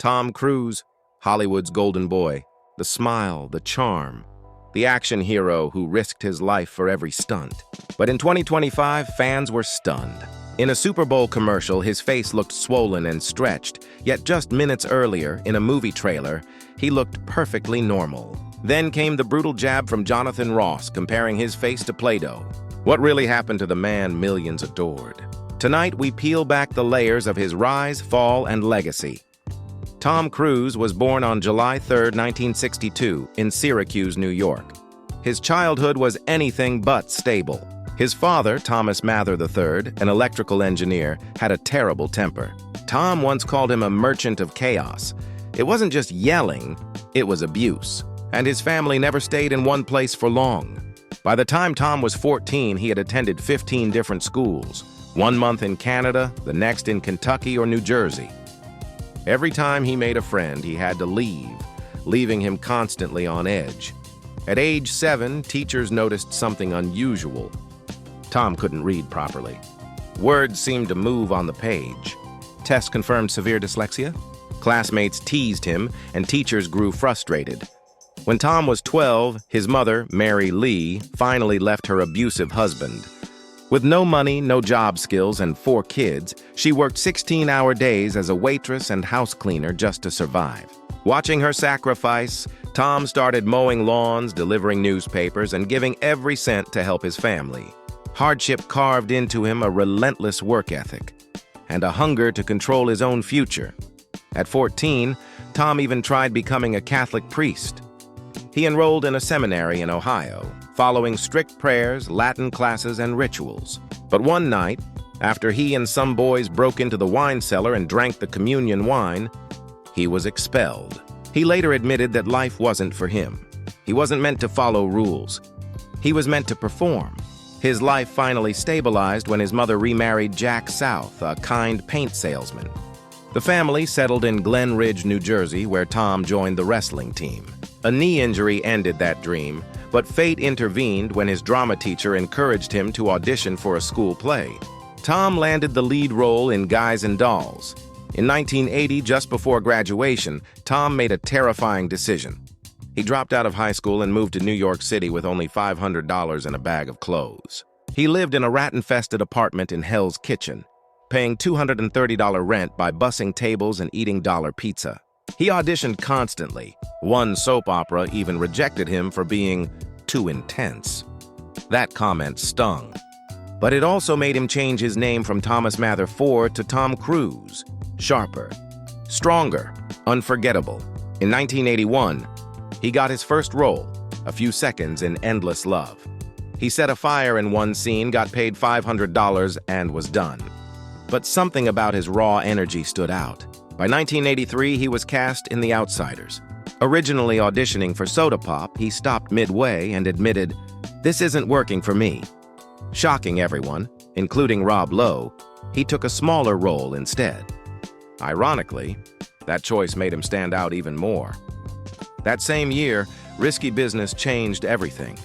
Tom Cruise, Hollywood's golden boy, the smile, the charm, the action hero who risked his life for every stunt. But in 2025, fans were stunned. In a Super Bowl commercial, his face looked swollen and stretched, yet just minutes earlier, in a movie trailer, he looked perfectly normal. Then came the brutal jab from Jonathan Ross, comparing his face to Play-Doh. What really happened to the man millions adored? Tonight, we peel back the layers of his rise, fall, and legacy. Tom Cruise was born on July 3, 1962, in Syracuse, New York. His childhood was anything but stable. His father, Thomas Mather III, an electrical engineer, had a terrible temper. Tom once called him a merchant of chaos. It wasn't just yelling, it was abuse. And his family never stayed in one place for long. By the time Tom was 14, he had attended 15 different schools, 1 month in Canada, the next in Kentucky or New Jersey. Every time he made a friend, he had to leave, leaving him constantly on edge. At age 7, teachers noticed something unusual. Tom couldn't read properly. Words seemed to move on the page. Tests confirmed severe dyslexia. Classmates teased him, and teachers grew frustrated. When Tom was 12, his mother, Mary Lee, finally left her abusive husband. With no money, no job skills, and 4 kids, she worked 16-hour days as a waitress and house cleaner just to survive. Watching her sacrifice, Tom started mowing lawns, delivering newspapers, and giving every cent to help his family. Hardship carved into him a relentless work ethic and a hunger to control his own future. At 14, Tom even tried becoming a Catholic priest. He enrolled in a seminary in Ohio, following strict prayers, Latin classes, and rituals. But one night, after he and some boys broke into the wine cellar and drank the communion wine, he was expelled. He later admitted that life wasn't for him. He wasn't meant to follow rules. He was meant to perform. His life finally stabilized when his mother remarried Jack South, a kind paint salesman. The family settled in Glen Ridge, New Jersey, where Tom joined the wrestling team. A knee injury ended that dream, but fate intervened when his drama teacher encouraged him to audition for a school play. Tom landed the lead role in Guys and Dolls. In 1980, just before graduation, Tom made a terrifying decision. He dropped out of high school and moved to New York City with only $500 and a bag of clothes. He lived in a rat-infested apartment in Hell's Kitchen, paying $230 rent by bussing tables and eating dollar pizza. He auditioned constantly. One soap opera even rejected him for being too intense. That comment stung. But it also made him change his name from Thomas Mather IV to Tom Cruise. Sharper, stronger, unforgettable. In 1981, he got his first role, a few seconds in Endless Love. He set a fire in one scene, got paid $500, and was done. But something about his raw energy stood out. By 1983, he was cast in The Outsiders. Originally auditioning for Soda Pop, he stopped midway and admitted, "This isn't working for me." Shocking everyone, including Rob Lowe, he took a smaller role instead. Ironically, that choice made him stand out even more. That same year, Risky Business changed everything.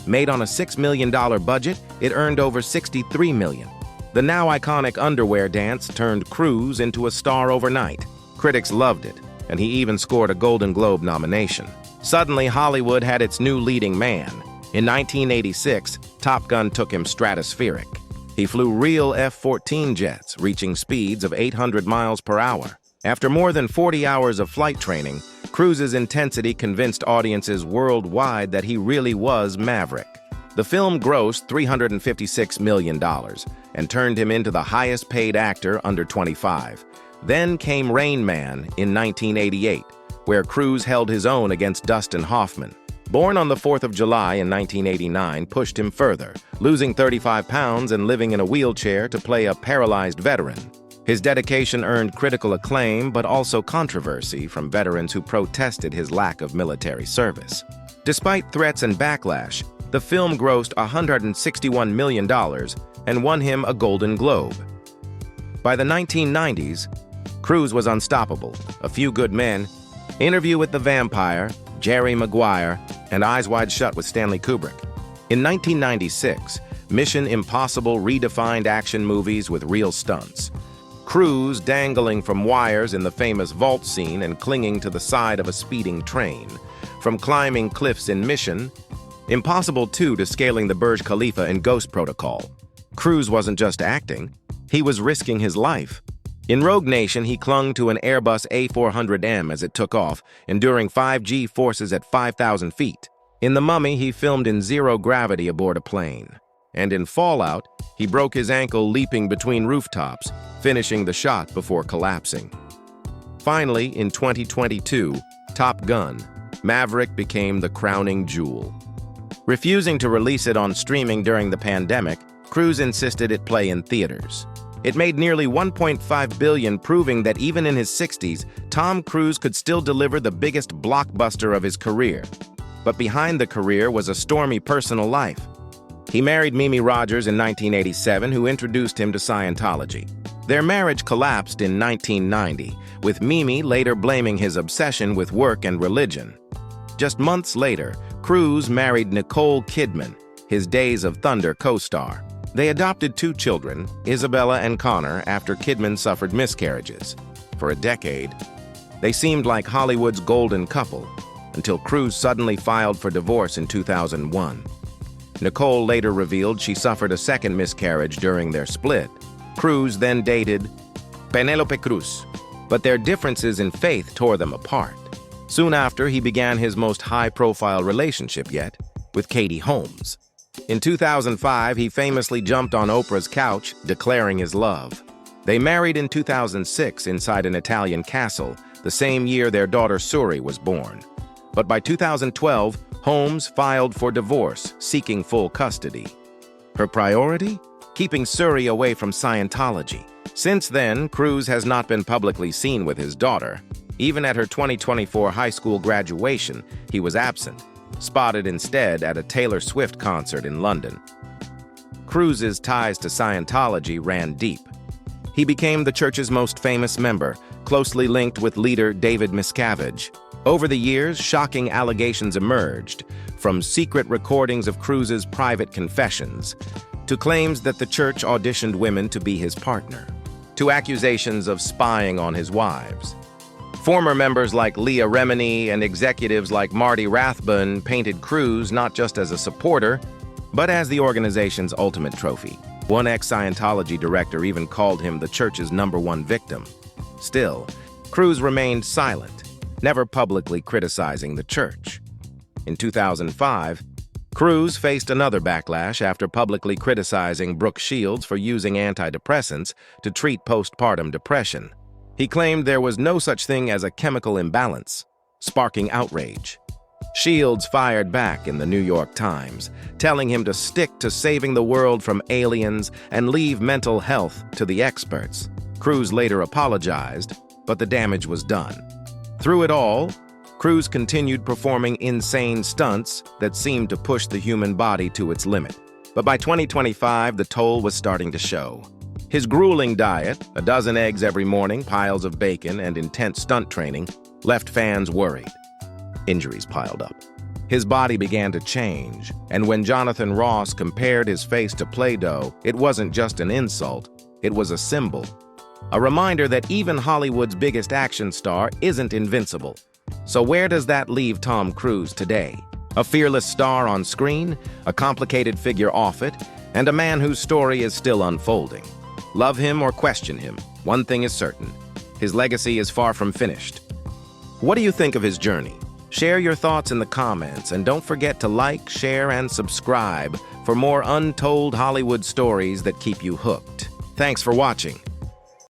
Made on a $6 million budget, it earned over $63 million. The now iconic underwear dance turned Cruise into a star overnight. Critics loved it, and he even scored a Golden Globe nomination. Suddenly, Hollywood had its new leading man. In 1986, Top Gun took him stratospheric. He flew real F-14 jets, reaching speeds of 800 miles per hour. After more than 40 hours of flight training, Cruise's intensity convinced audiences worldwide that he really was Maverick. The film grossed $356 million and turned him into the highest-paid actor under 25. Then came Rain Man in 1988, where Cruise held his own against Dustin Hoffman. Born on the 4th of July in 1989 pushed him further, losing 35 pounds and living in a wheelchair to play a paralyzed veteran. His dedication earned critical acclaim, but also controversy from veterans who protested his lack of military service. Despite threats and backlash, the film grossed $161 million and won him a Golden Globe. By the 1990s, Cruise was unstoppable. A Few Good Men, Interview with the Vampire, Jerry Maguire, and Eyes Wide Shut with Stanley Kubrick. In 1996, Mission Impossible redefined action movies with real stunts. Cruise dangling from wires in the famous vault scene and clinging to the side of a speeding train, from climbing cliffs in Mission Impossible 2 to scaling the Burj Khalifa in Ghost Protocol. Cruise wasn't just acting, he was risking his life. In Rogue Nation, he clung to an Airbus A400M as it took off, enduring 5G forces at 5,000 feet. In The Mummy, he filmed in zero gravity aboard a plane. And in Fallout, he broke his ankle leaping between rooftops, finishing the shot before collapsing. Finally, in 2022, Top Gun, Maverick became the crowning jewel. Refusing to release it on streaming during the pandemic, Cruise insisted it play in theaters. It made nearly $1.5 billion, proving that even in his 60s, Tom Cruise could still deliver the biggest blockbuster of his career. But behind the career was a stormy personal life. He married Mimi Rogers in 1987, who introduced him to Scientology. Their marriage collapsed in 1990, with Mimi later blaming his obsession with work and religion. Just months later, Cruise married Nicole Kidman, his Days of Thunder co-star. They adopted 2 children, Isabella and Connor, after Kidman suffered miscarriages. For a decade, they seemed like Hollywood's golden couple, until Cruise suddenly filed for divorce in 2001. Nicole later revealed she suffered a second miscarriage during their split. Cruise then dated Penelope Cruz, but their differences in faith tore them apart. Soon after, he began his most high-profile relationship yet, with Katie Holmes. In 2005, he famously jumped on Oprah's couch, declaring his love. They married in 2006 inside an Italian castle, the same year their daughter Suri was born. But by 2012, Holmes filed for divorce, seeking full custody. Her priority? Keeping Suri away from Scientology. Since then, Cruise has not been publicly seen with his daughter. Even at her 2024 high school graduation, he was absent, spotted instead at a Taylor Swift concert in London. Cruise's ties to Scientology ran deep. He became the church's most famous member, closely linked with leader David Miscavige. Over the years, shocking allegations emerged, from secret recordings of Cruise's private confessions, to claims that the church auditioned women to be his partner, to accusations of spying on his wives. Former members like Leah Remini and executives like Marty Rathbun painted Cruise not just as a supporter, but as the organization's ultimate trophy. One ex-Scientology director even called him the church's #1 victim. Still, Cruise remained silent, never publicly criticizing the church. In 2005, Cruise faced another backlash after publicly criticizing Brooke Shields for using antidepressants to treat postpartum depression. He claimed there was no such thing as a chemical imbalance, sparking outrage. Shields fired back in the New York Times, telling him to stick to saving the world from aliens and leave mental health to the experts. Cruise later apologized, but the damage was done. Through it all, Cruise continued performing insane stunts that seemed to push the human body to its limit. But by 2025, the toll was starting to show. His grueling diet, a dozen eggs every morning, piles of bacon, and intense stunt training, left fans worried. Injuries piled up. His body began to change, and when Jonathan Ross compared his face to Play-Doh, it wasn't just an insult, it was a symbol. A reminder that even Hollywood's biggest action star isn't invincible. So where does that leave Tom Cruise today? A fearless star on screen, a complicated figure off it, and a man whose story is still unfolding. Love him or question him, one thing is certain: his legacy is far from finished. What do you think of his journey? Share your thoughts in the comments, and don't forget to like, share, and subscribe for more untold Hollywood stories that keep you hooked. Thanks for watching.